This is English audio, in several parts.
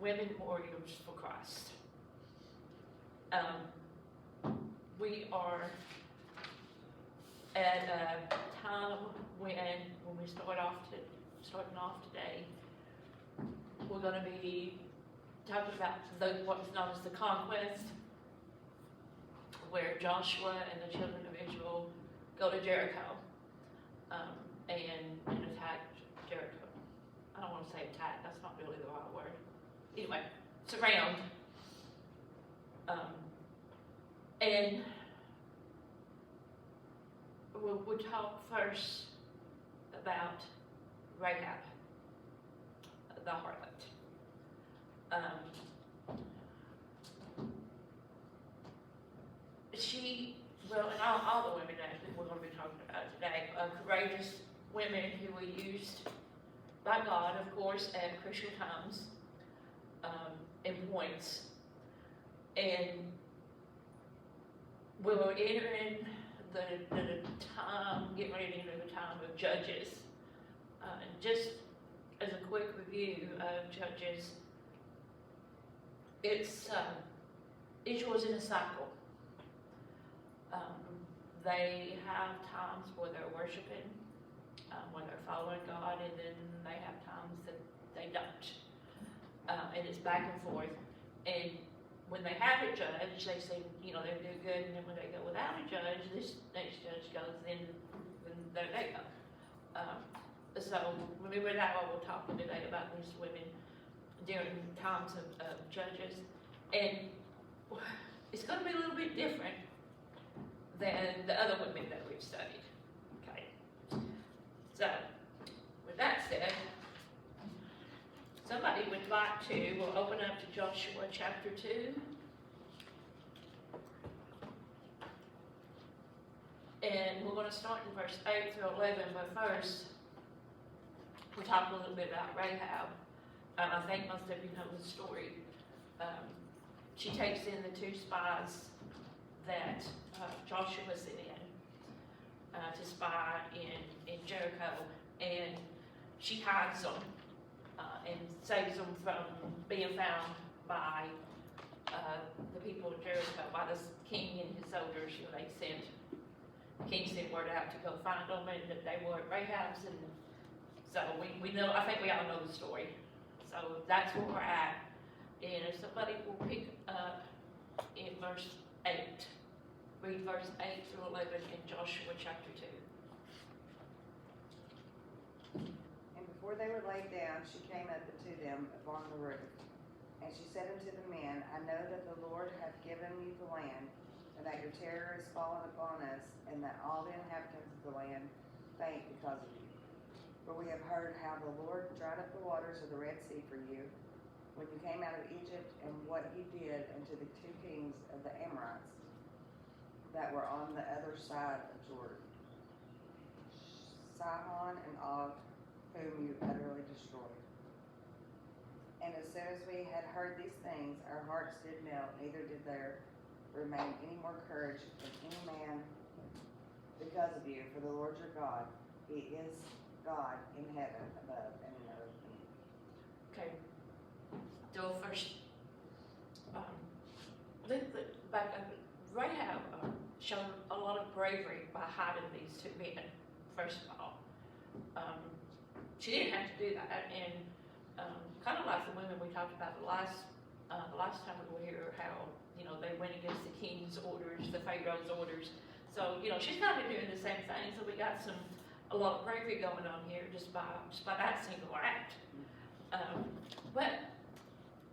women warriors for Christ. We are at a time when we starting off today, we're going to be talking about what's known as the conquest, where Joshua and the children of Israel go to Jericho and attack Jericho. I don't want to say attack, that's not really the right word. Anyway, surround. And we'll talk first about Rahab, the harlot. And all the women actually we're going to be talking about today, courageous women who were used by God, of course, at crucial times and points. And we were entering getting ready to enter the time of Judges. And just as a quick review of Judges, Israel's in a cycle. They have times where they're worshiping, when they're following God, and then they have times that they don't. And it's back and forth. And when they have a judge, they say, they do good, and then when they go without a judge, this next judge goes, then there they go. So remember that while we're talking today about these women during times of judges. And it's going to be a little bit different than the other women that we've studied. Okay. So, with that said, somebody would like to, we'll open up to Joshua chapter 2. And we're going to start in verse 8 through 11, but first, we'll talk a little bit about Rahab. I think most of you know the story. She takes in the 2 spies that Joshua sent in to spy in Jericho, and she hides them and saves them from being found by the people of Jericho, by the king and his soldiers. They sent, the king sent word out to go find them, and that they were at Rahab's, and so we know, I think we all know the story. So that's where we're at. And if somebody will pick up in verse 8, read verse 8 through 11 in Joshua chapter 2. And before they were laid down, she came up to them upon the roof. And she said unto the men, I know that the Lord hath given you the land, and that your terror is fallen upon us, and that all the inhabitants of the land faint because of you. For we have heard how the Lord dried up the waters of the Red Sea for you, when you came out of Egypt, and what you did unto the 2 kings of the Amorites that were on the other side of Jordan, Sihon and Og, whom you utterly destroyed. And as soon as we had heard these things, our hearts did melt, neither did there remain any more courage in any man because of you, for the Lord your God, He is God in heaven above and in earth beneath. Okay. So first, back up. Rahab showed a lot of bravery by hiding these 2 men. First of all, she didn't have to do that, and kind of like the women we talked about the last time we were here, how they went against the king's orders, the Pharaoh's orders. So she's kind of doing the same thing. So we got a lot of bravery going on here just by that single act. But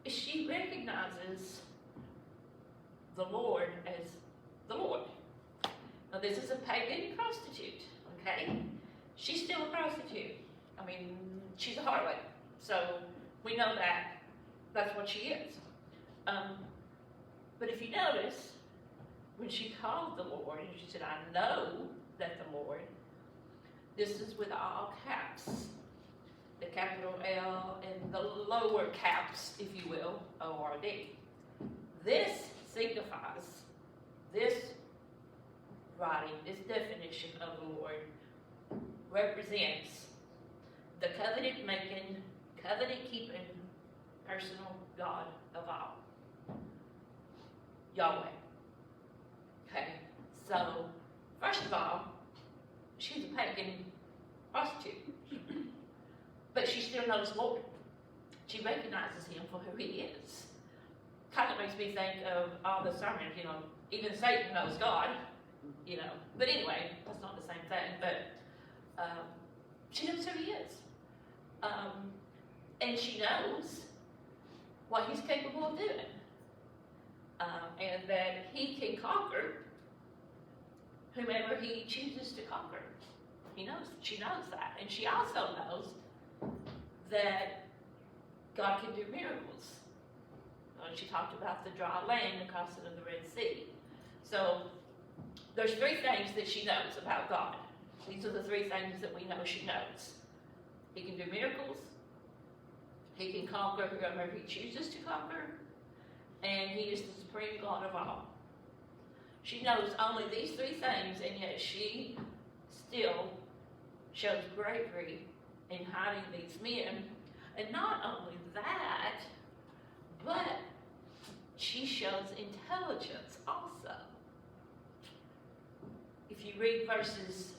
she recognizes the Lord as the Lord. Now this is a pagan prostitute, okay? She's still a prostitute. I mean, she's a harlot. So we know that that's what she is. But if you notice, when she called the Lord, and she said, I know that the Lord, this is with all caps. The capital L and the lower caps, if you will, O-R-D. This signifies, this writing, this definition of the Lord represents the covenant-making, covenant-keeping personal God of all. Yahweh. Okay, so, first of all, she's a pagan prostitute. But she still knows Lord. She recognizes him for who he is. Kind of makes me think of all the sermons, even Satan knows God, But anyway, that's not the same thing, but she knows who he is. And she knows what he's capable of doing. And that he can conquer whomever he chooses to conquer. She knows that. And she also knows that God can do miracles. She talked about the dry land, the crossing of the Red Sea. So there's three things that she knows about God. These are the three things that we know she knows. He can do miracles. He can conquer whoever he chooses to conquer. And he is the supreme God of all. She knows only these three things, and yet she still shows bravery in hiding these men. And not only that, but she shows intelligence also. If you read verses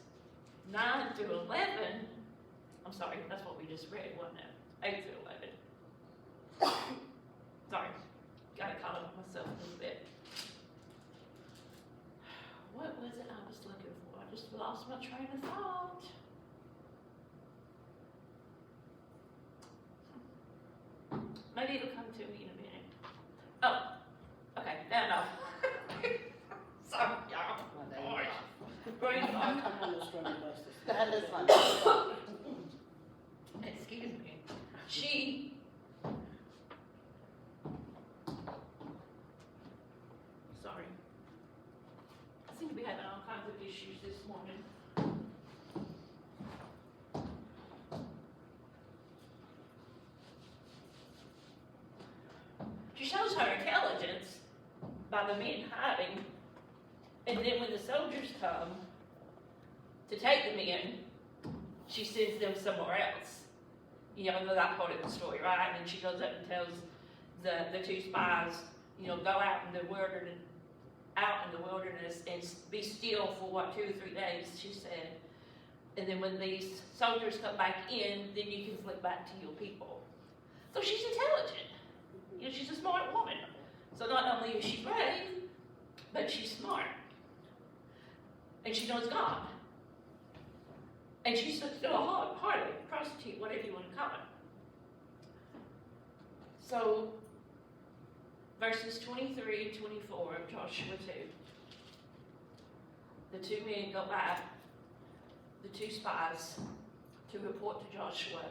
9 through 11, I'm sorry, that's what we just read, wasn't it? 8 through 11. Sorry, got to caught up myself a little bit. What was it I was looking for? I just lost my train of thought. Maybe it'll come to me in a minute. Oh, okay, now I know. Sorry, y'all. Brain fog. That is funny. Excuse me. She sorry. I seem to be having all kinds of issues this morning. She shows her intelligence by the men hiding, and then when the soldiers come to take the men, she sends them somewhere else. You know that part of the story, right? And she goes up and tells the two spies, go out in the wilderness and be still for 2 or 3 days, she said. And then when these soldiers come back in, then you can flip back to your people. So she's intelligent. She's a smart woman. So not only is she brave, but she's smart. And she knows God. And she's still a harlot, prostitute, whatever you want to call it. So, verses 23 and 24 of Joshua 2. The two men go back, the two spies, to report to Joshua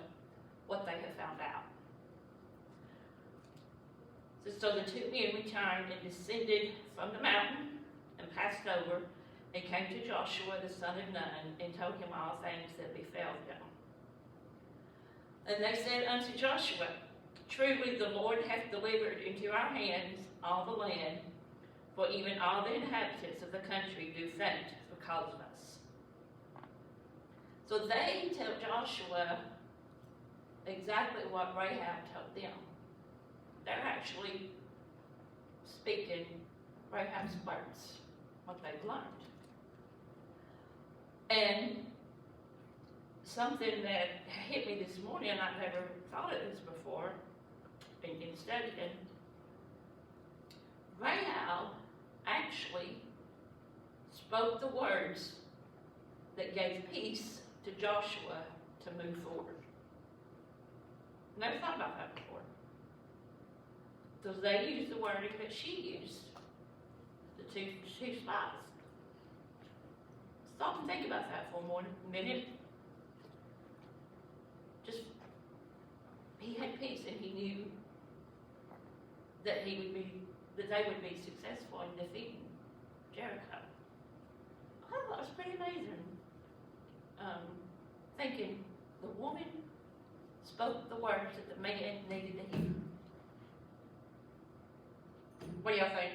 what they have found out. So the two men returned and descended from the mountain and passed over and came to Joshua the son of Nun and told him all things that befell them. And they said unto Joshua, Truly the Lord hath delivered into our hands all the land, for even all the inhabitants of the country do faint because of us. So they tell Joshua exactly what Rahab told them. They're actually speaking Rahab's words, what they've learned. And something that hit me this morning, and I've never thought of this before in studying, Rahab actually spoke the words that gave peace to Joshua to move forward. Never thought about that before. Because they used the wording that she used, the two spies. Stop and think about that for a minute. Just, he had peace and he knew that they would be successful in defeating Jericho. I thought that was pretty amazing. Thinking the woman spoke the words that the man needed to hear. What do y'all think?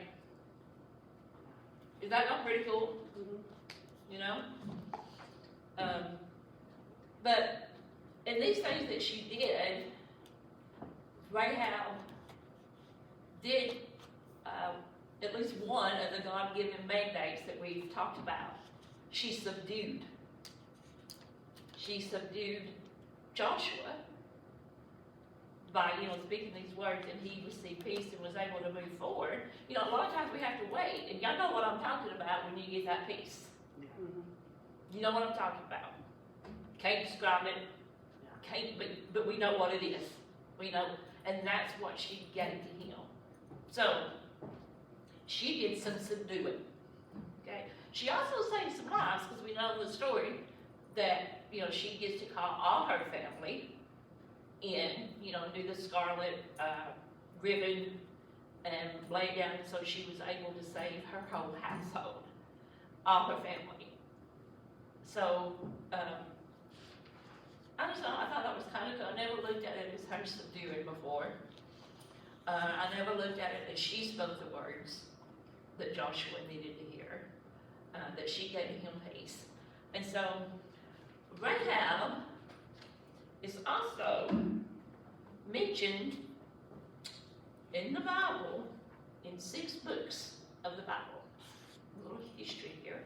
Is that not pretty cool? But in these things that she did, Rahab did at least one of the God-given mandates that we've talked about. She subdued Joshua by, speaking these words, and he received peace and was able to move forward. A lot of times we have to wait, and y'all know what I'm talking about when you get that peace. You know what I'm talking about. Can't describe it, but we know what it is. We know, and that's what she gave to him. So, she did some subduing, okay? She also saved some lives, because we know the story that, she gets to call all her family in, do the scarlet ribbon and lay it down, so she was able to save her whole household, all her family. So, I thought that was kind of cool. I never looked at it as her subduing before. I never looked at it as she spoke the words that Joshua needed to hear, that she gave him peace. And so, Rahab is also mentioned in the Bible in 6 books of the Bible. A little history here.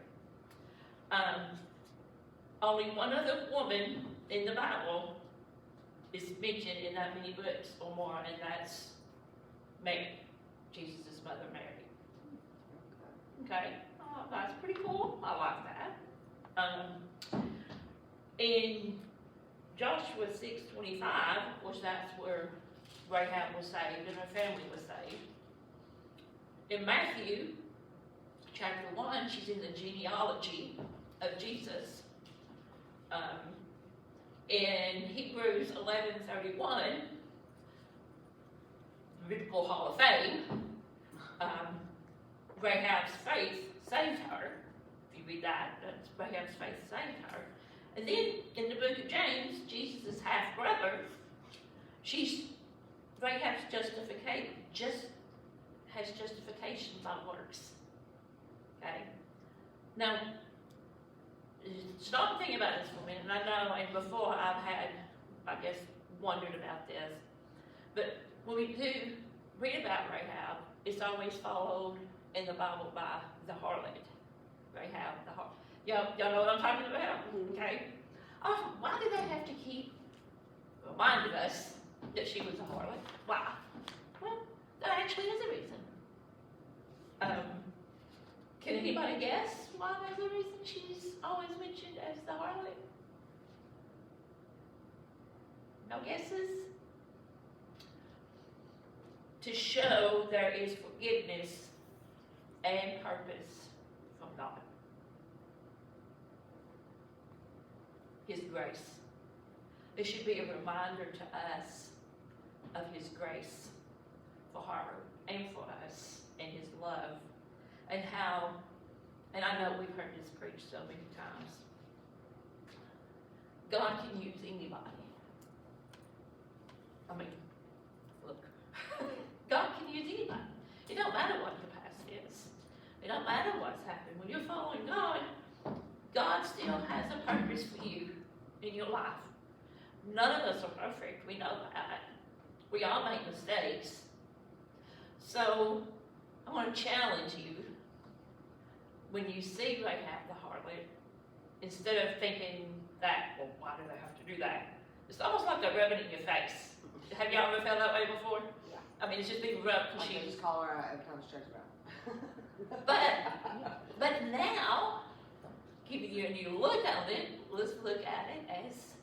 Only one other woman in the Bible is mentioned in that many books or more, and that's Mary, Jesus' mother Mary. Okay, that's pretty cool. I like that. In Joshua 6:25, of course, that's where Rahab was saved and her family was saved. In Matthew chapter 1, she's in the genealogy of Jesus. In Hebrews 11:31, Biblical Hall of Fame, Rahab's faith saved her. If you read that, that's Rahab's faith saved her. And then in the book of James, Jesus' half-brother, Rahab's has justification by works. Okay? Now, stop thinking about this for a minute, and I know, and before I've had, wondered about this, but when we do read about Rahab, it's always followed in the Bible by the harlot. Rahab, the harlot. Y'all know what I'm talking about? Okay? Why do they have to keep reminding us that she was a harlot? Why? Well, there actually is a reason. Can anybody guess why there's a reason she's always mentioned as the harlot? No guesses? To show there is forgiveness and purpose from God. His grace. It should be a reminder to us of His grace for her and for us, and His love, and how, and I know we've heard this preached so many times, God can use anybody. Look, God can use anybody. It don't matter what your past is. It don't matter what's happened. When you're following God, God still has a purpose for you in your life. None of us are perfect. We know that. We all make mistakes. So, I want to challenge you, when you see Rahab the harlot, instead of thinking that, well, why do they have to do that? It's almost like they're rubbing it in your face. Have y'all ever felt that way before? Yeah. It's just being rubbed because I just call her a kind of stretch around. But now, giving you a new look at it, let's look at it as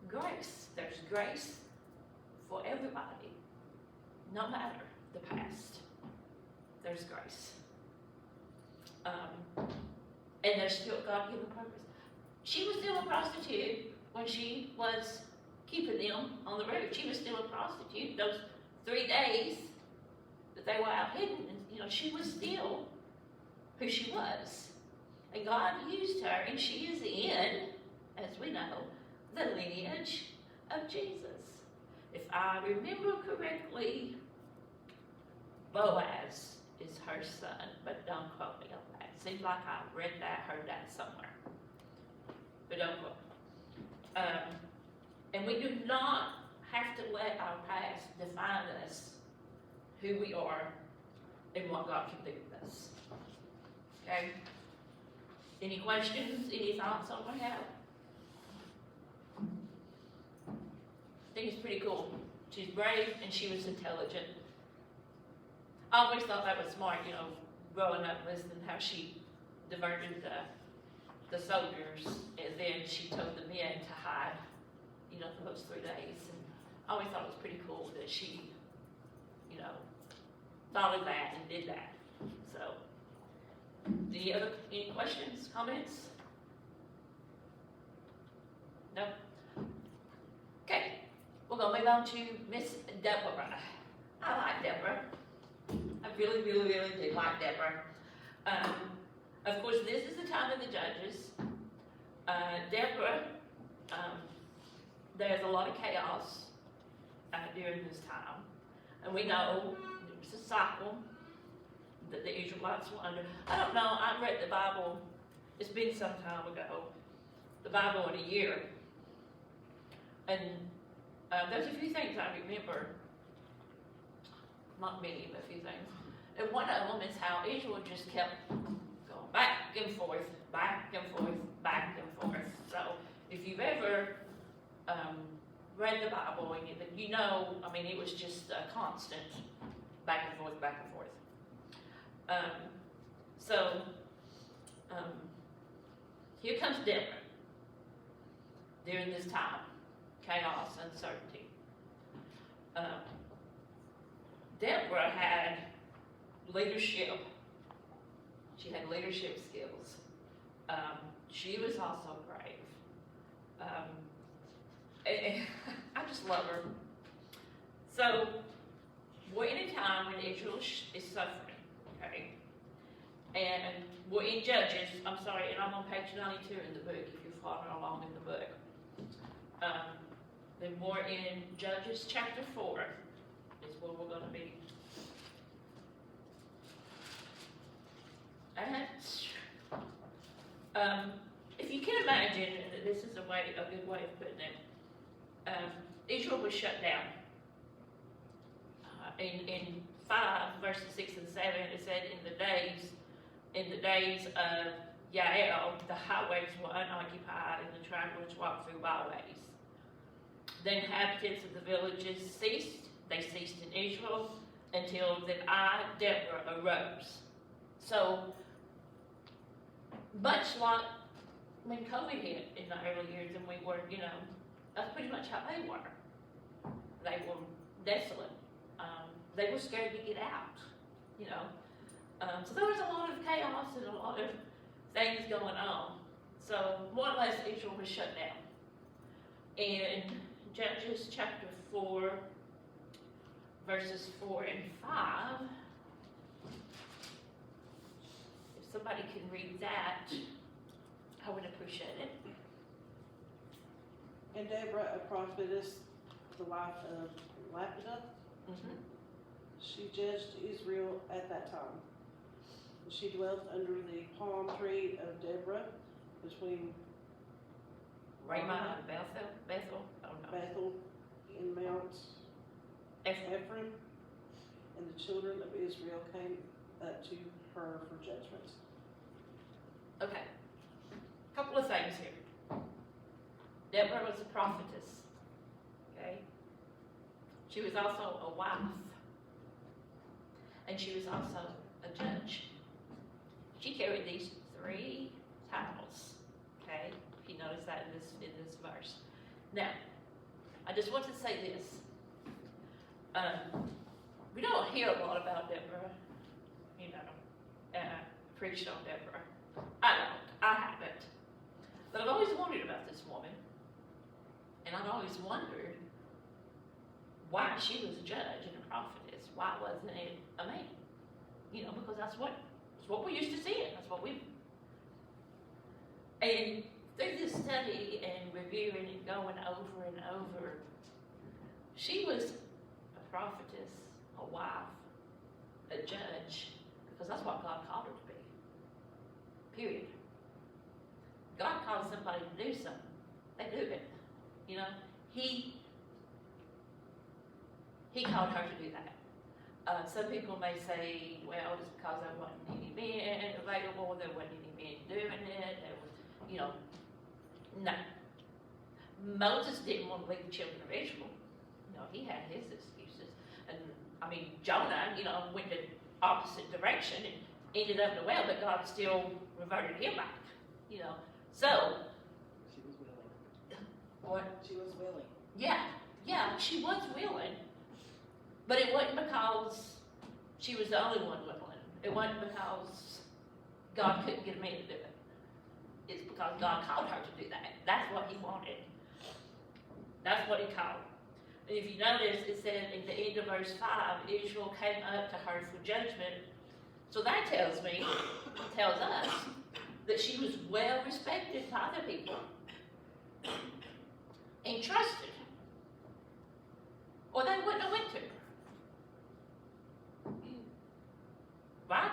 grace. There's grace for everybody, no matter the past. There's grace. And there's still God-given purpose. She was still a prostitute when she was keeping them on the road. She was still a prostitute those 3 days that they were out hidden. And, she was still who she was. And God used her, and she is in, as we know, the lineage of Jesus. If I remember correctly, Boaz is her son, but don't quote me on that. It seems like I read that, heard that somewhere. But don't quote me. And we do not have to let our past define us, who we are, and what God can do with us. Okay? Any questions? Any thoughts on my have? I think it's pretty cool. She's brave and she was intelligent. I always thought that was smart, you know, growing up, listening how she diverted the soldiers, and then she told the men to hide, you know, for those 3 days. And I always thought it was pretty cool that she, you know, thought of that and did that. So, any questions, comments? No? Okay, we're gonna move on to Miss Deborah. I like Deborah. I really, really, really do like Deborah. Of course, this is the time of the judges. Deborah, there's a lot of chaos during this time. And we know it was a cycle that the Israelites were under. I don't know, I read the Bible, it's been some time ago, the Bible in a year. And there's a few things I remember, not many, but a few things. And one of them is how Israel just kept going back and forth, back and forth, back and forth. So if you've ever read the Bible, and you know, I mean, it was just a constant back and forth, back and forth. Here comes Deborah during this time, chaos, uncertainty. Deborah had leadership. She had leadership skills. She was also brave. And I just love her. So, we're in a time when Israel is suffering, okay? And we're in Judges, I'm sorry, and I'm on page 92 in the book, if you're following along in the book. Then we're in Judges chapter 4, is where we're going to be. And if you can imagine, this is a good way of putting it, Israel was shut down. In 5 verses 6 and 7, it said, in the days of Yael, the highways were unoccupied and the travelers walked through byways. The inhabitants of the villages ceased. They ceased in Israel until that I, Deborah, arose. So, much like when COVID hit in the early years, and we were, you know, that's pretty much how they were. They were desolate. They were scared to get out, you know. So there was a lot of chaos and a lot of things going on. So more or less Israel was shut down. In Judges chapter 4, verses 4 and 5, if somebody can read that, I would appreciate it. And Deborah, a prophetess, the wife of Lapidus, she judged Israel at that time. She dwelt under the palm tree of Deborah between Ramah and Bethel, oh no. Bethel in Mount Ephraim, and the children of Israel came up to her for judgment. Okay, couple of things here. Deborah was a prophetess, okay? She was also a wife, and she was also a judge. She carried these 3 titles, okay? If you notice that in this verse. Now, I just want to say this. We don't hear a lot about Deborah, you know, preached on Deborah. I haven't. But I've always wondered about this woman. And I've always wondered why she was a judge and a prophetess. Why wasn't it a man? You know, because that's what we're used to seeing. That's what we. And through this study and reviewing and going over and over, she was a prophetess, a wife, a judge, because that's what God called her to be. Period. God calls somebody to do something, they do it. You know, He he called her to do that. Some people may say, well, it's because there wasn't any men available, there wasn't any men doing it, there was, no. Moses didn't want to leave the children of Israel. He had his excuses. And, Jonah, went the opposite direction and ended up in the well, but God still reverted him back, So, She was willing. what? She was willing. Yeah, she was willing. But it wasn't because she was the only one willing. It wasn't because God couldn't get a man to do it. It's because God called her to do that. That's what he wanted. That's what he called. And if you notice, it said in the end of verse 5, Israel came up to her for judgment. So that tells us, that she was well respected by the people and trusted. Or they wouldn't have went to her. Right?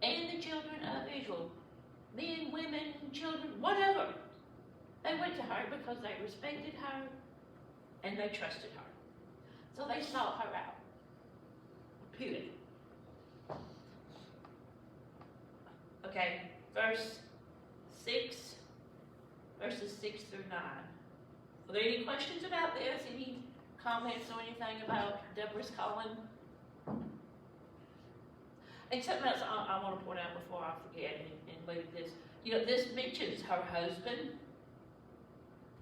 And the children of Israel, men, women, children, whatever, they went to her because they respected her and they trusted her. So they sought her out. Period. Okay, verses 6 through 9. Are there any questions about this? Any comments or anything about Deborah's calling? And something else I want to point out before I forget and leave this. This mentions her husband.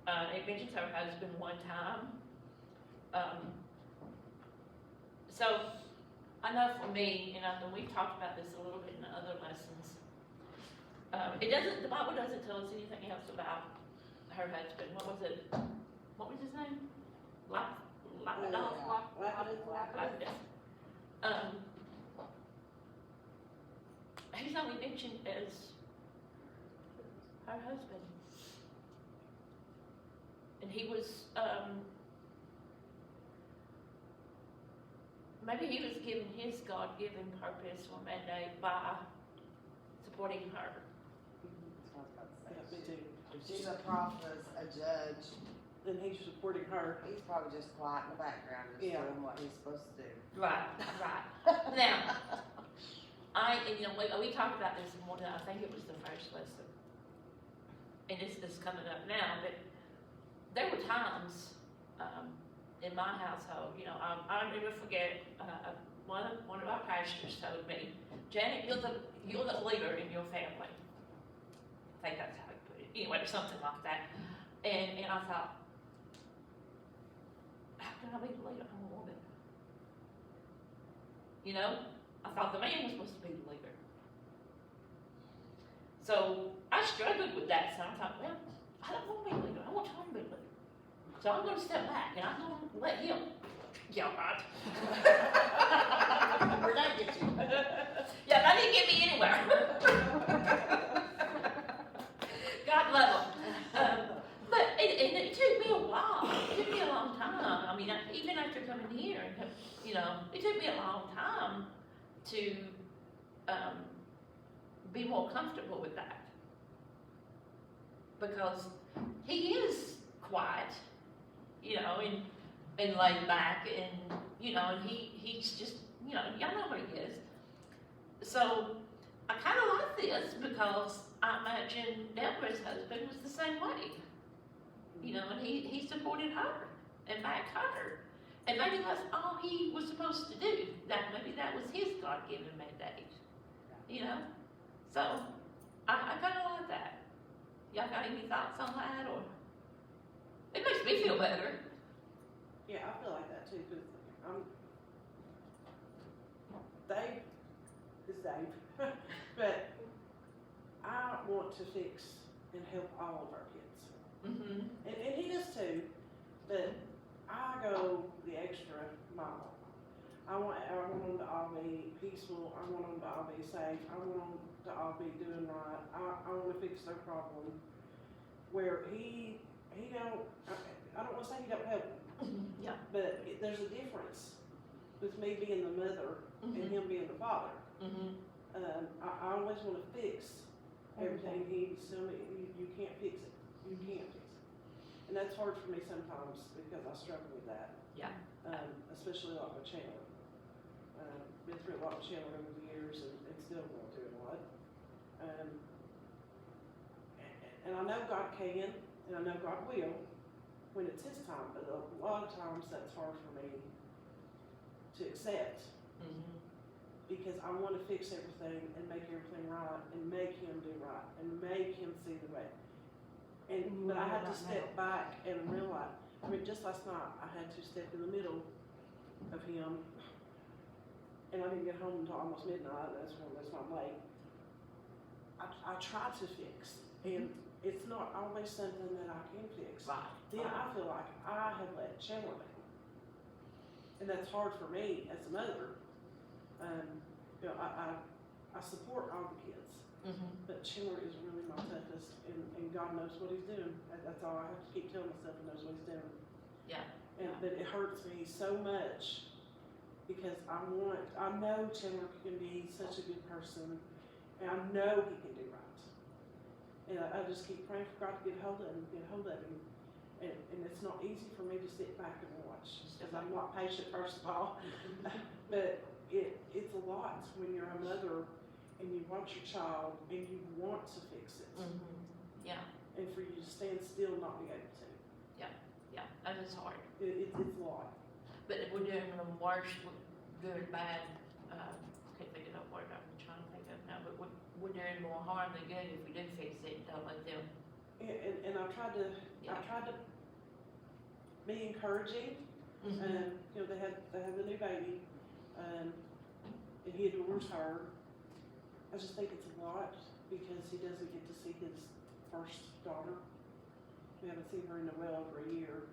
It mentions her husband one time. So I know for me, and we've talked about this a little bit in other lessons. The Bible doesn't tell us anything else about her husband. What was it? What was his name? Lapidus. He's only mentioned as her husband. And he was, maybe he was given his God-given purpose or mandate by supporting her. Yeah, me too. She's a prophetess, a judge. And he's supporting her. He's probably just quiet in the background, just Yeah. doing what he's supposed to do. Right. Now, we talked about this in one, I think it was the first lesson. And this is coming up now, but there were times in my household, I'll never forget, one of our pastors told me, Janet, you're the leader in your family. I think that's how he put it. Anyway, something like that. And I thought, how can I be the leader? I'm a woman. I thought the man was supposed to be the leader. So I struggled with that. So I thought, well, I don't want to be the leader. I want Tom to be the leader. So I'm going to step back and I'm going to let him. Yeah, right. Where'd that get you? Yeah, that didn't get me anywhere. God love him. But it took me a while. It took me a long time. Even after coming here, and it took me a long time to be more comfortable with that. Because he is quiet, and laid back, and he's just, y'all know what he is. So I kind of like this because I imagine Deborah's husband was the same way. And he supported her and backed her. And maybe that's all he was supposed to do. Maybe that was his God-given mandate. So I kind of like that. Y'all got any thoughts on that? Or it makes me feel better. Yeah, I feel like that too, because Dave is Dave, but I want to fix and help all of our kids. Mm-hmm. And he does too, but I go the extra mile. I want them to all be peaceful. I want them to all be safe. I want them to all be doing right. I want to fix their problem. Where he don't, I don't want to say he don't help them, Yeah. but there's a difference with me being the mother and him being the father. Mm-hmm. I always want to fix everything. He tell me, you can't fix it. You can't fix it. And that's hard for me sometimes because I struggle with that. Yeah. Especially a lot with Chandler. Been through a lot with Chandler over the years and still going through a lot. And I know God can, and I know God will when it's His time, but a lot of times that's hard for me to accept because I want to fix everything and make everything right and make Him do right and make Him see the way. But I had to step back and realize, I mean, just last night, I had to step in the middle of Him, and I didn't get home until almost midnight. That's why I'm late. I tried to fix, and it's not always something that I can fix. Right. Then I feel like I have let Chandler down, and that's hard for me as a mother. You know, I support all the kids, but Chandler is really my toughest, and God knows what He's doing. That's all I have to keep telling myself. He knows what He's doing. Yeah. But it hurts me so much because I know Chandler can be such a good person, and I know he can do right. And I just keep praying for God to get hold of him, and it's not easy for me to sit back and watch because I'm not patient, first of all. But it's a lot when you're a mother and you watch your child and you want to fix it. Yeah. And for you to stand still and not be able to. Yeah, that is hard. It's a lot. But we're doing them worse, good, bad, can't think of that word I'm trying to think of now, but we're doing more harm than good if we do fix it and don't let them. And I tried to be encouraging. You know, they have the new baby, and he adores her. I just think it's a lot because he doesn't get to see his first daughter. We haven't seen her in well over a year.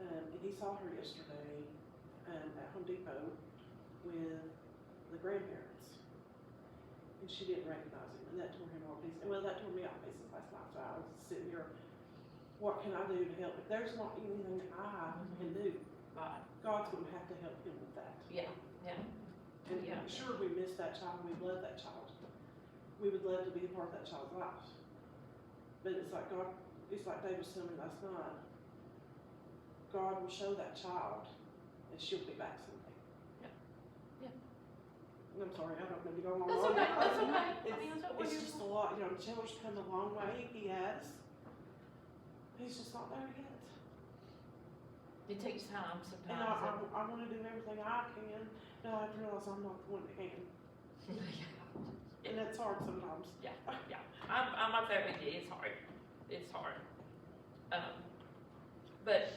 And he saw her yesterday at Home Depot with the grandparents. And she didn't recognize him, and that tore him all to pieces. Well, that tore me all to pieces last night. So I was sitting here, what can I do to help? If there's not anything I can do, Right. God's going to have to help him with that. Yeah. And sure, we miss that child, we love that child. We would love to be a part of that child's life. But it's like God, it's like Dave was telling me last night, God will show that child and she'll be back someday. Yeah. I'm sorry, I don't mean to go on. That's okay, that's okay. It's just a lot, you know, Chandler's come a long way, he has. He's just not there yet. It takes time And sometimes. I want to do everything I can, but I realize I'm not the one that can. And that's hard sometimes. Yeah. I'm up there with you, it's hard. It's hard. But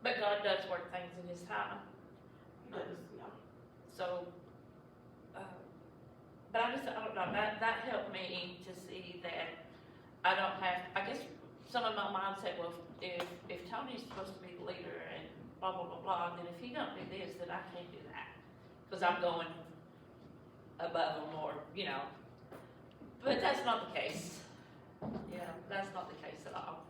God does work things in His time. Yeah. So, but I don't know, that helped me to see that I don't have, I guess some of my mind said, well, if Tony's supposed to be the leader and blah, blah, blah, blah, then if he don't do this, then I can't do that. Because I'm going above him or, you know. But that's not the case. Yeah, that's not the case at all.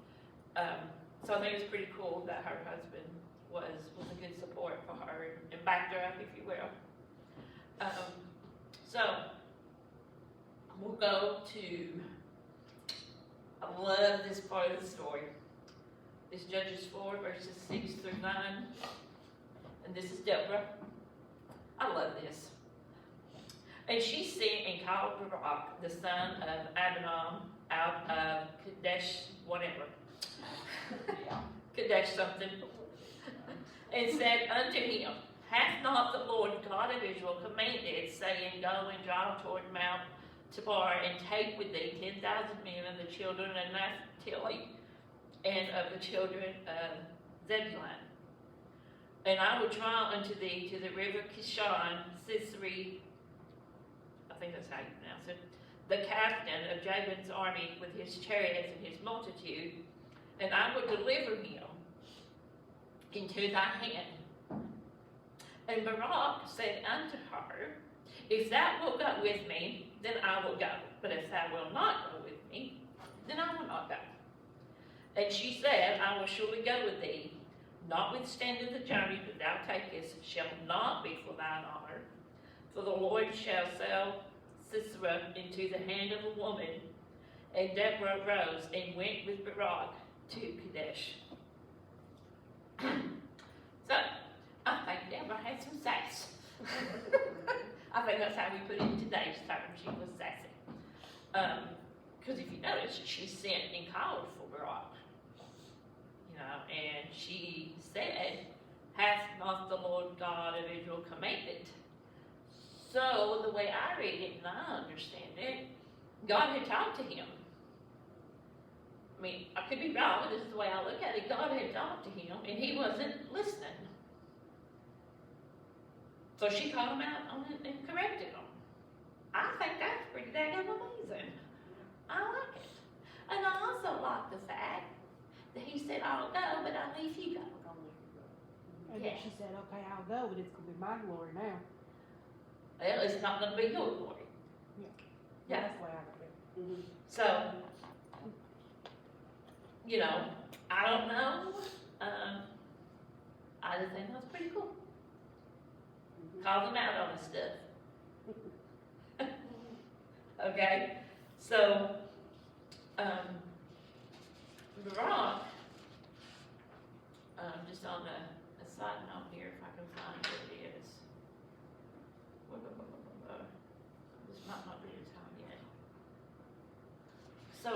So I think it's pretty cool that her husband was a good support for her and backed her up, if you will. So we'll go to, I love this part of the story. It's Judges 4 verses 6 through 9. And this is Deborah. I love this. And she sent and called Barak, the son of Abinadab, out of Kadesh, whatever. Kadesh something. And said unto him, hath not the Lord God of Israel commanded, saying, go and drive toward Mount Tabor, and take with thee 10,000 men of the children of Naphtali, and of the children of Zebulun. And I will draw unto thee to the river Kishon, Sisera, I think that's how you pronounce it, the captain of Jabin's army with his chariots and his multitude, and I will deliver him into thy hand. And Barak said unto her, if thou wilt go with me, then I will go. But if thou wilt not go with me, then I will not go. And she said, I will surely go with thee, notwithstanding the journey that thou takest shall not be for thine honor. For the Lord shall sell Sisera into the hand of a woman. And Deborah rose and went with Barak, to Kadesh. So, I think Deborah had some sass. I think that's how we put it in today's term, she was sassy. Because if you notice, she sent and called for Barak. You know, and she said, hath not the Lord God of Israel commanded? So, the way I read it and I understand it, God had talked to him. I mean, I could be wrong, but this is the way I look at it. God had talked to him, and he wasn't listening. So she called him out on it and corrected him. I think that's pretty daggone amazing. I like it. And I also like the fact that he said, I'll go, but I'll leave you go. And Yeah. then she said, okay, I'll go, but it's gonna be my glory now. Well, it's not going to be your glory. Yeah. That's the way I look at it. Mhm. So, you know, I don't know. I just think that's pretty cool. Call them out on this stuff. Okay, so, Barak, just on a side note here, if I can find what it is. This might not be the time yet. So,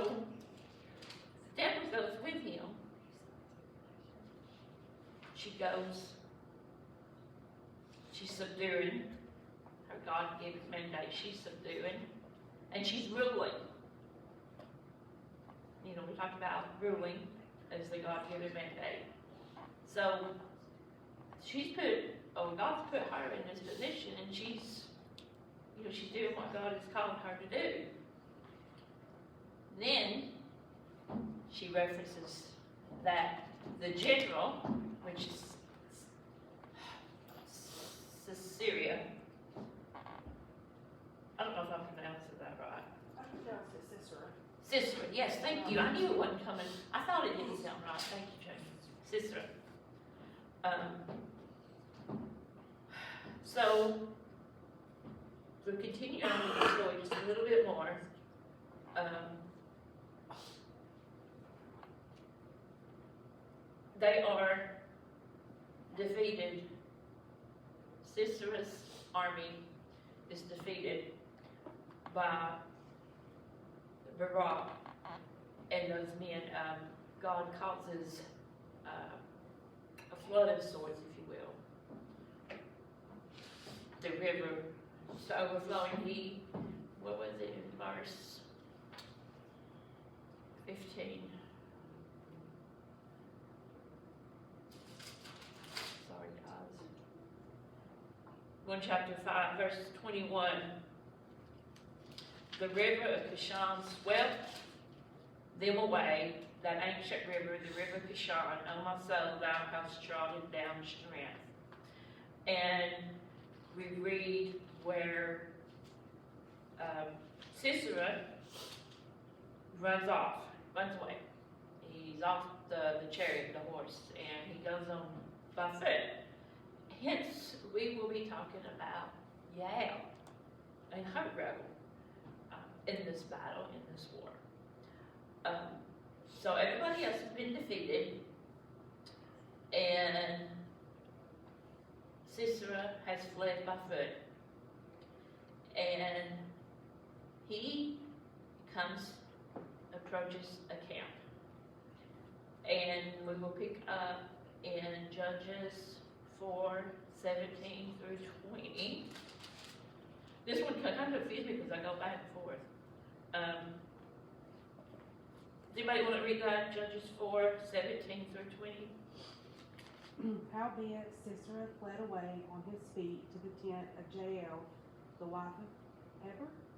Deborah goes with him. She goes, she's subduing her God-given mandate. She's subduing, and she's ruling. You know, we talked about ruling as the God-given mandate. So, God's put her in this position, and she's doing what God has called her to do. Then, she references that the general, which is Syria. I don't know if I'm pronouncing that right. I pronounced it Sisera. Sisera, yes, thank you. I knew it wasn't coming. I thought it didn't sound right. Thank you, Jamie. Sisera. So, we'll continue on with the story just a little bit more. They are defeated. Sisera's army is defeated by Barak and those men. God causes a flood of swords, if you will. The river is overflowing. What was it in verse 15? Sorry, guys. 1 chapter 5, verse 21. The river of Kishon swept them away, that ancient river, the river of Kishon. O my soul, thou hast trodden down strength. And we read where Sisera runs away. He's off the chariot, the horse, and he goes on by foot. Hence, we will be talking about Yael and her role in this battle, in this war. So everybody else has been defeated, and Sisera has fled by foot, and he approaches a camp, and we will pick up in Judges 4:17 through 20. This one kind of confused me because I go back and forth. Does anybody want to read that? Judges 4:17 through 20. Howbeit Sisera fled away on his feet to the tent of Jael, the wife of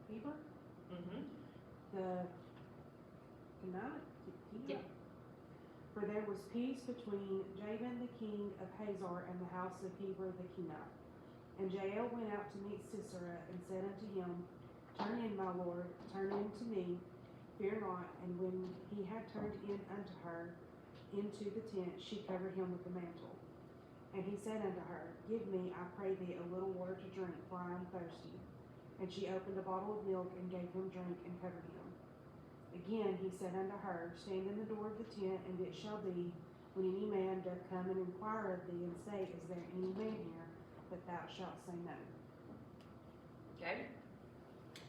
Heber, Mm-hmm. the Kenite. Yeah. For there was peace between Jabin the king of Hazor and the house of Heber the Kenite. And Jael went out to meet Sisera and said unto him, Turn in, my lord, turn in to me, fear not. And when he had turned in unto her into the tent, she covered him with the mantle. And he said unto her, Give me, I pray thee, a little water to drink, for I am thirsty. And she opened a bottle of milk and gave him drink and covered him. Again he said unto her, Stand in the door of the tent, and it shall be, when any man doth come and inquire of thee, and say, Is there any man here? That thou shalt say no. Okay?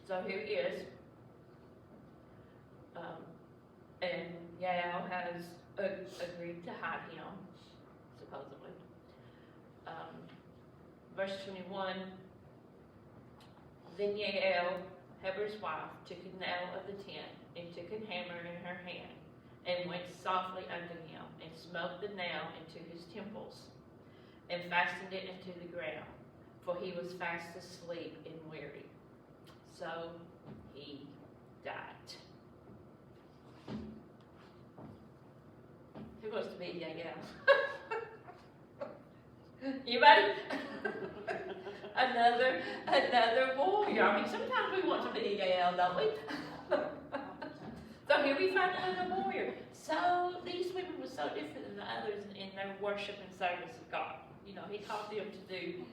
So here he is. And Yael has agreed to hide him, supposedly. Verse 21, Then Yael, Heber's wife, took a nail of the tent, and took a hammer in her hand, and went softly unto him, and smote the nail into his temples, and fastened it into the ground, for he was fast asleep and weary. So he died. Who wants to be Yael? Anybody? Another warrior. I mean, sometimes we want to be Yael, don't we? So here we find another warrior. So these women were so different than the others in their worship and service of God. You know, he taught them to do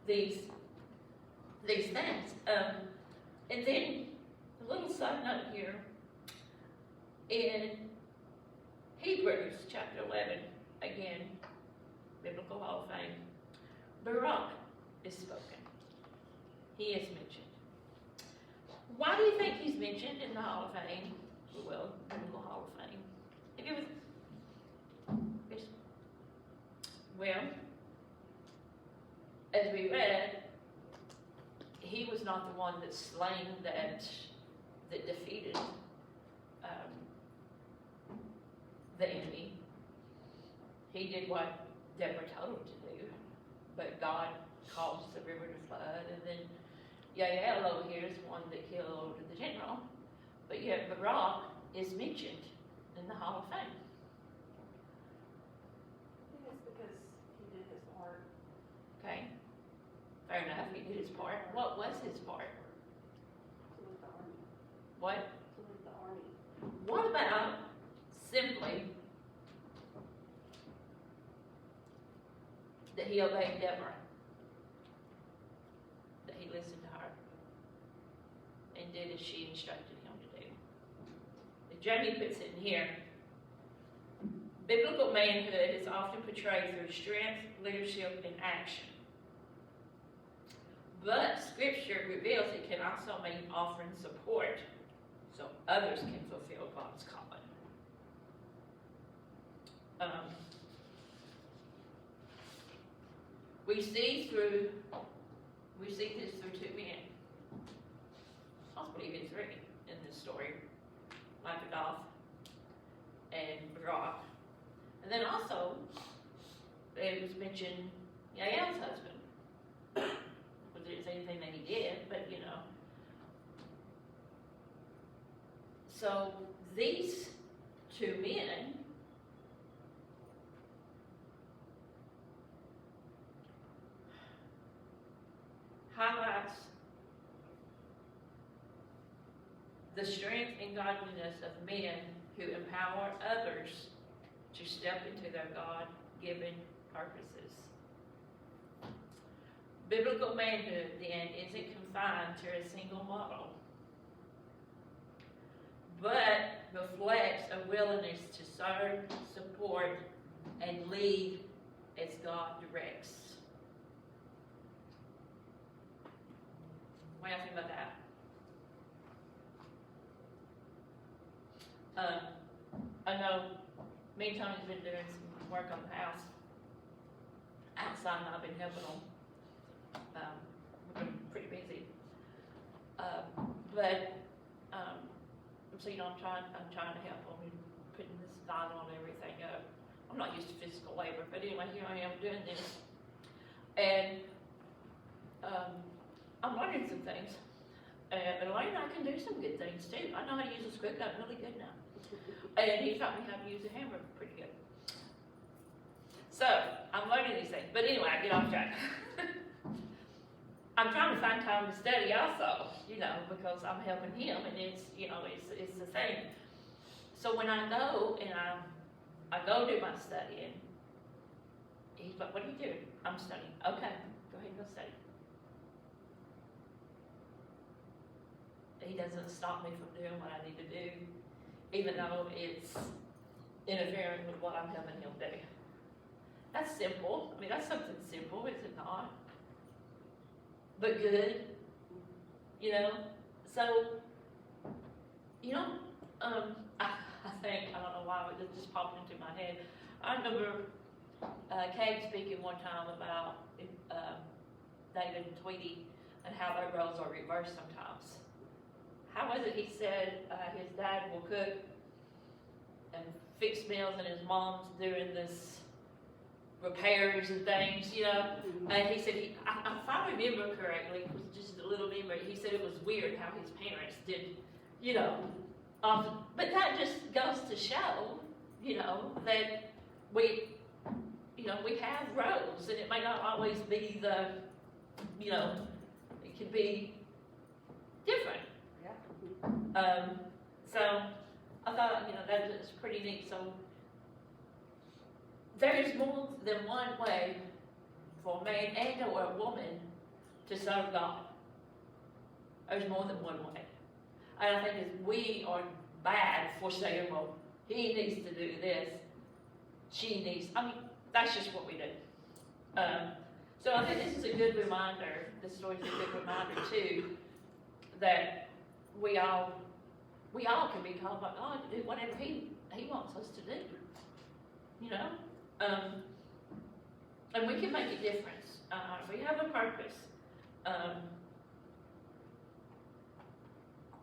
these things. And then a little side note here, in Hebrews chapter 11, again, Biblical Hall of Fame, Barak is spoken. He is mentioned. Why do you think he's mentioned in the Hall of Fame? Well, Biblical Hall of Fame. Have you ever? Yes. Well, as we read, he was not the one that slain that defeated the enemy. He did what Deborah told him to do, but God caused the river to flood, and then Yael over here is the one that killed the general, but yet Barak is mentioned in the Hall of Fame. I think it's because he did his part. Okay, fair enough, he did his part. What was his part? To lead the army. What? To lead the army. What about simply that he obeyed Deborah? That he listened to her and did as she instructed him to do. If Jamie puts it in here, biblical manhood is often portrayed through strength, leadership, and action. But Scripture reveals it can also mean offering support so others can fulfill God's calling. We see this through two men. Possibly even three in this story. Lapidoth and Barak. And then also, it was mentioned Yael's husband. But there didn't say anything that he did, but you know. So these two men highlights the strength and godliness of men who empower others to step into their God-given purposes. Biblical manhood, then, isn't confined to a single model, but reflects a willingness to serve, support, and lead as God directs. What do you think about that? I know me and Tony's been doing some work on the house outside, and I've been helping them. We've been pretty busy. So you know, I'm trying to help them and putting this vinyl and everything up. I'm not used to physical labor, but anyway, here I am doing this, and I'm learning some things. And learning I can do some good things too. I know how to use a screwdriver really good now. And he taught me how to use a hammer pretty good. So, I'm learning these things. But anyway, I get off track. I'm trying to find time to study also, you know, because I'm helping him, and it's, you know, it's the thing. So when I go and I go do my studying, he's like, what are you doing? I'm studying. Okay, go ahead and go study. He doesn't stop me from doing what I need to do. even though it's interfering with what I'm helping him do. That's simple. I mean, that's something simple, is it not? But good, you know? So, you know, I think, I don't know why it just popped into my head. I remember Kate speaking one time about David and Tweety and how their roles are reversed sometimes. How was it he said his dad will cook and fix meals and his mom's doing this repairs and things, you know? And he said, if I remember correctly, it was just a little memory, he said it was weird how his parents did, you know, but that just goes to show, you know, that we have roles, and it may not always be the, you know, it can be different. Yeah. So I thought, you know, that was pretty neat. So there is more than one way for a man and or a woman to serve God. There's more than one way. And I think that we are bad for saying, well, he needs to do this, she needs, I mean, that's just what we do. So I think this is a good reminder, this story is a good reminder too, that we all can be called by God to do whatever He wants us to do. You know? And we can make a difference. We have a purpose.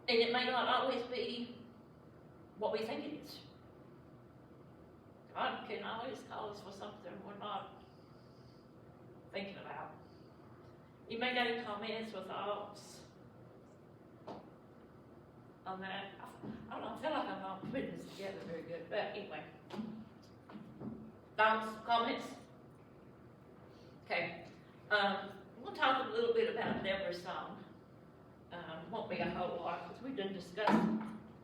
And it may not always be what we think it is. God can always call us for something we're not thinking about. You may get comments or thoughts on that. I don't know, I feel like I'm not putting this together very good, but anyway. Thoughts, comments? Okay. We'll talk a little bit about Deborah's song. Won't be a whole lot, because we didn't discuss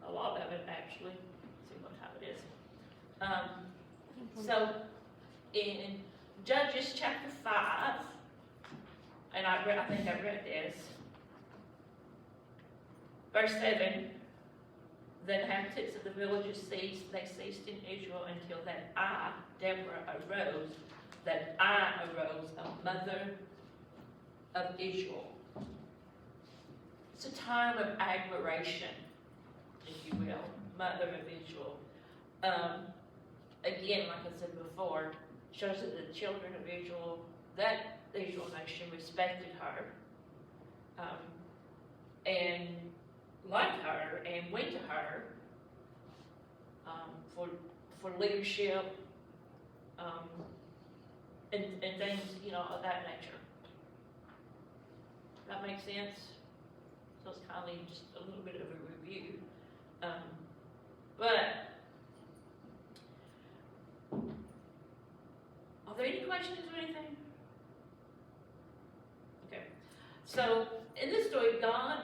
a lot of it, actually. Let's see what time it is. So, in Judges chapter 5, and I think I read this, verse 7, the inhabitants of the villages ceased, they ceased in Israel until that I, Deborah, arose, a mother of Israel. It's a time of admiration, if you will, mother of Israel. Again, like I said before, shows that the children of Israel, that the Israel nation respected her, and liked her, and went to her for leadership, and things, you know, of that nature. That makes sense? So it's kind of just a little bit of a review. But are there any questions or anything? Okay. So in this story, God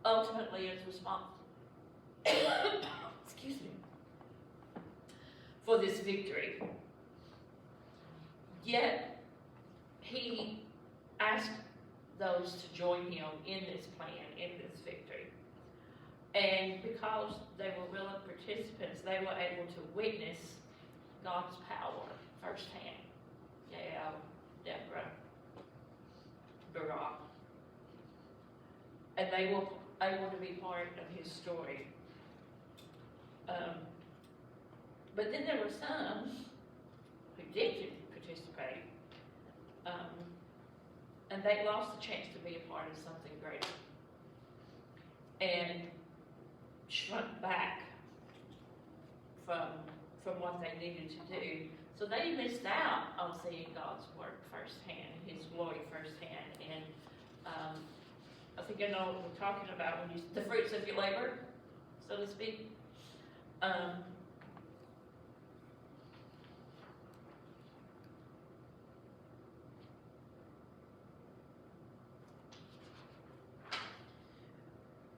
ultimately is responsible excuse me, for this victory. Yet He asked those to join Him in this plan, in this victory. And because they were willing participants, they were able to witness God's power firsthand. Jael, Deborah, Barak. And they were able to be part of His story. But then there were some who didn't participate, and they lost the chance to be a part of something greater, and shrunk back from what they needed to do. So they missed out on seeing God's work firsthand, His glory firsthand, and I think I know what we're talking about when the fruits of your labor, so to speak.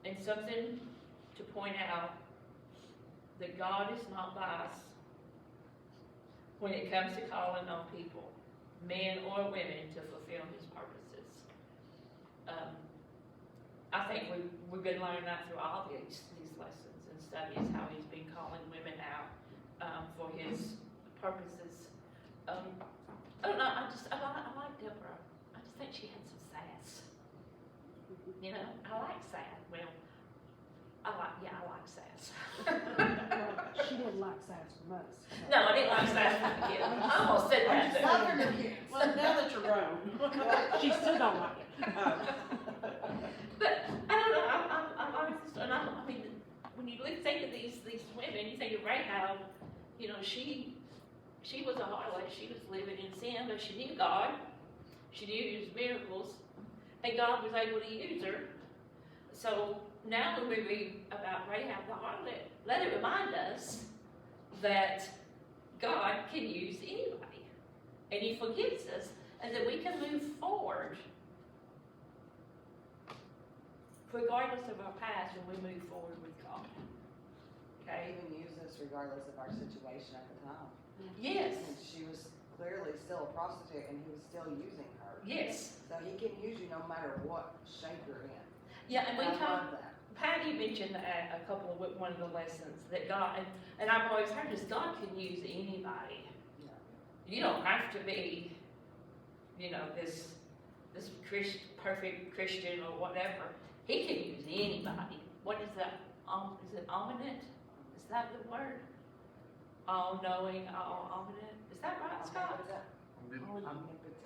And something to point out, that God is not biased when it comes to calling on people, men or women, to fulfill His purposes. I think we've been learning that through all these lessons and studies, how he's been calling women out, for his purposes. I don't know, I like Deborah. I just think she had some sass. You know, I like sass. Well, I like sass. Well, she didn't like sass from us. So. No, I didn't like sass from the kid. I almost said that. I love her new kids. Well, now that you're grown. She still don't like it. But I don't know. I like this, and I mean, when you think of these women, you think of Rahab. You know, she was a harlot. She was living in sin, but she knew God. She knew His miracles, and God was able to use her. So now when we read about Rahab the harlot, let it remind us that God can use anybody, and He forgives us, and that we can move forward regardless of our past when we move forward with God. Okay? Even use us regardless of our situation at the time. Yes. And she was clearly still a prostitute and he was still using her. Yes. So he can use you no matter what shape you're in. Yeah, and we I talked. love that. Patty mentioned a couple of one of the lessons that God, and I've always heard this: God can use anybody. Yeah. You don't have to be, you know, this perfect Christian or whatever. He can use anybody. What is that? Is it omniscient? Is that the word? All-knowing, omniscient. Is that right, Scott?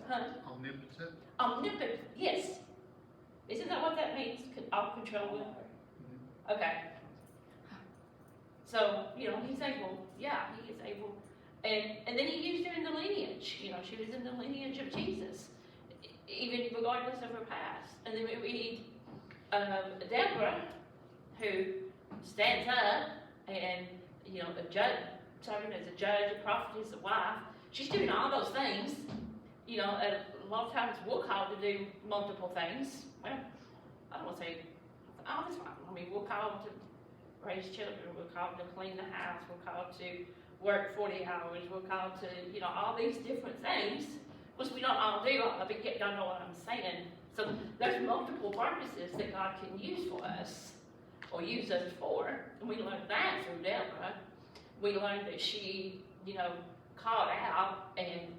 Huh? Omnipotent. Omnipotent. Yes. Isn't that what that means? All controlling. Okay. So, you know, he's able, yeah, he is able. And then he used her in the lineage. You know, she was in the lineage of Jesus, even regardless of her past. And then we read Deborah, who stands up and, you know, a judge, serving as a judge, a prophetess, a wife. She's doing all those things. You know, a lot of times we're called to do multiple things. Well, I don't want to say all this time. I mean, we're called to raise children. We're called to clean the house. We're called to work 40 hours. We're called to, you know, all these different things. Which we don't all do all of it, yet don't know what I'm saying. So there's multiple purposes that God can use for us, or use us for. And we learned that through Deborah. We learned that she, you know, called out and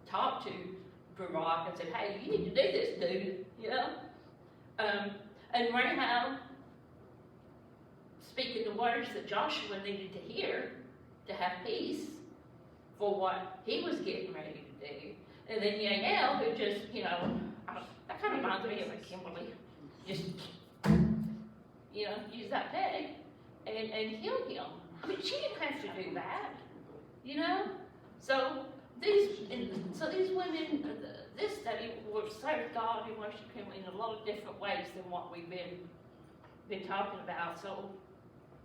talked to Barak and said, hey, you need to do this, dude, you know? And Rahab, speaking the words that Joshua needed to hear to have peace for what he was getting ready to do. And then Yael, who just, you know, that kind of reminds me of a Kimberly. Just, you know, use that peg and heal him. I mean, she didn't have to do that, you know? So these women, this study will serve God and worship Him in a lot of different ways than what we've been talking about. So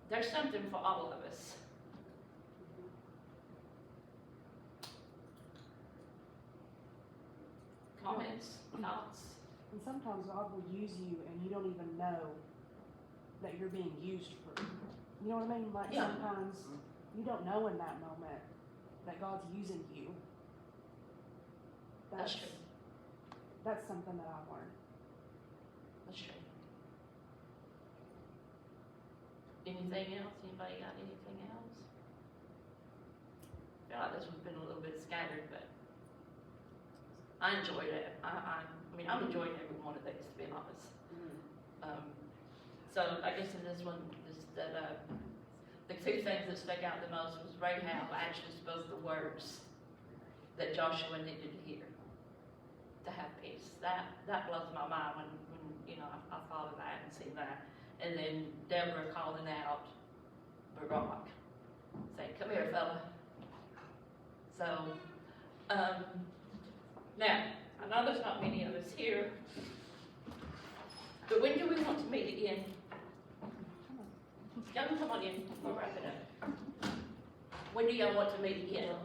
there's something for all of us. Comments, thoughts? And sometimes God will use you and you don't even know that you're being used for. You know what I mean? Like Yeah. sometimes you don't know in that moment that God's using you. That's true. That's something that I've learned. That's true. Anything else? Anybody got anything else? I feel like this one's been a little bit scattered, but I enjoyed it. I mean, I'm enjoying every one of these, to be honest. So I guess in this one, the two things that stuck out the most was Rahab actually spoke the words that Joshua needed to hear to have peace. That blows my mind when you know, I thought of that and seen that. And then Deborah calling out Barak, saying, come here, fella. So, now, I know there's not many of us here, but when do we want to meet again? Y'all come on in, we'll wrap it up. When do y'all want to meet again?